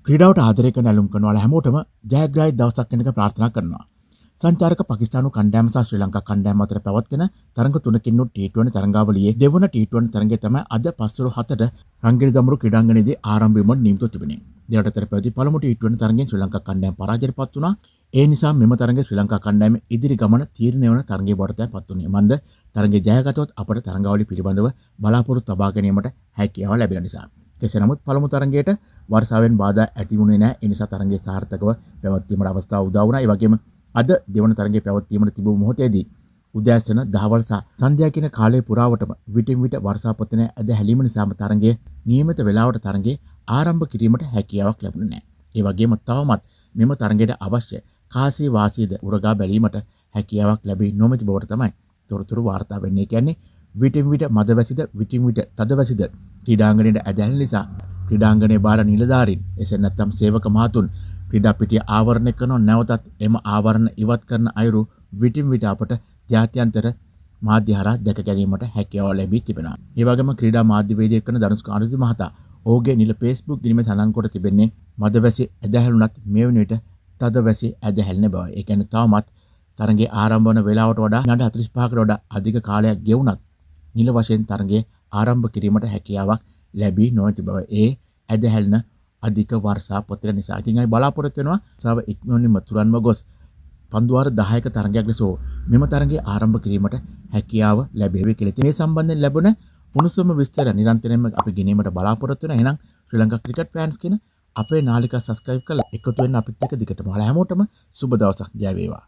ක්‍රීඩාවට ආදරය කරන ඇලුම් කරන ඔයාලා හැමෝටම ජයග්‍රාහී දවසක් වෙනක ප්‍රාර්ථනා කරනවා. සංචාරක පාකිස්තානු කණ්ඩායම සහ ශ්‍රී ලංකා කණ්ඩායම අතර පැවැත්වෙන තරඟ තුනකින් උත් T20 තරඟාවලියේ දෙවන T20 තරඟය තමයි අද පස්වරු 7ට රංගිණිදමරු ක්‍රීඩාංගණයේදී ආරම්භ වීමට නියමිතව තිබෙනවා. දෙරට අතර පැවති පළමු T20 තරඟයෙන් ශ්‍රී ලංකා කණ්ඩායම පරාජයටපත් වුණා. ඒ නිසා මෙම තරඟයේ ශ්‍රී ලංකා කණ්ඩායම ඉදිරි ගමන තීරණය වන තරඟයේ බවටයි පත් වුණේ. මන්ද තරඟයේ ජයගතොත් අපට තරඟාවලිය පිළිබඳව බලාපොරොත්තු තබා ගැනීමට හැකියාව ලැබෙන නිසා. කෙසේ නමුත් පළමු තරඟයට වර්ෂාවෙන් බාධා ඇති වුණේ නැහැ. ඒ නිසා තරඟයේ සාර්ථකව පැවැත්වීමට අවස්ථාව උදා වුණා. ඒ වගේම අද දෙවන තරඟයේ පැවැත්වීමට තිබූ මොහොතේදී උදෑසන දහවල් සහ සන්ධ්‍යා කියන කාලය පුරාවටම විටින් විට වර්ෂාපතන ඇද හැලීම නිසාම තරඟයේ නියමිත වේලාවට තරඟයේ ආරම්භ කිරීමට හැකියාවක් ලැබුණේ නැහැ. ඒ වගේම තවමත් මෙම තරඟයට අවශ්‍ය කාසී වාසීද උරගා බැලීමට හැකියාවක් ලැබී නොමැති බවට තමයි තොරතුරු වාර්තා වෙන්නේ. කියන්නේ විටින් විට මදවැසිද විටින් විට තදවැසිද ක්‍රීඩාංගණයට ඇදැල්ල නිසා ක්‍රීඩාංගණයේ බාර නිලධාරීන් එසේ නැත්නම් සේවක මහතුන් ක්‍රීඩා පිටිය ආවරණය කරන නැවතත් එම ආවරණ ඉවත් කරන අයුරු විටින් විට අපට ජාත්‍යන්තර මාධ්‍ය හරහා දැක ගැනීමට හැකියාව ලැබී තිබෙනවා. ඒ වගේම ක්‍රීඩා මාධ්‍යවේදියෙක් කරන ධනුෂ් අනුරුද්ධ මහතා ඔහුගේ නිල Facebook ගිණුමේ සඳහන් කොට තිබෙන්නේ මදවැසි ඇදහැළුණත් මේ වන විට තදවැසි ඇදහැල්ෙන බවයි. ඒ කියන්නේ තවමත් තරඟයේ ආරම්භ වන වේලාවට වඩා විනාඩි 45කට වඩා අධික කාලයක් ගෙවුණත් නිල වශයෙන් තරඟයේ ආරම්භ කිරීමට හැකියාවක් ලැබී නොමැති බව. ඒ ඇදහැල්න අධික වර්ෂා පොතර නිසා. ඉතින් අපි බලාපොරොත්තු වෙනවා සව ඉක්මනින්ම තුරන්ව ගොස් පන්දුවාර 10ක තරඟයක් ලෙස මෙම තරඟයේ ආරම්භ කිරීමට හැකියාව ලැබෙවි කියලා. මේ සම්බන්ධයෙන් ලැබුණ උණුසුම විස්තර නිරන්තරයෙන්ම අපි ගෙනීමට බලාපොරොත්තු වෙනවා. එහෙනම් ශ්‍රී ලංකා ක්‍රිකට් ෆෑන්ස් කියන අපේ නාලිකා සබ්ස්ක්‍රයිබ් කරලා එකතු වෙන්න අපිත් එක්ක දිගටම. ඔයාලා හැමෝටම සුබ දවසක්. ජය වේවා.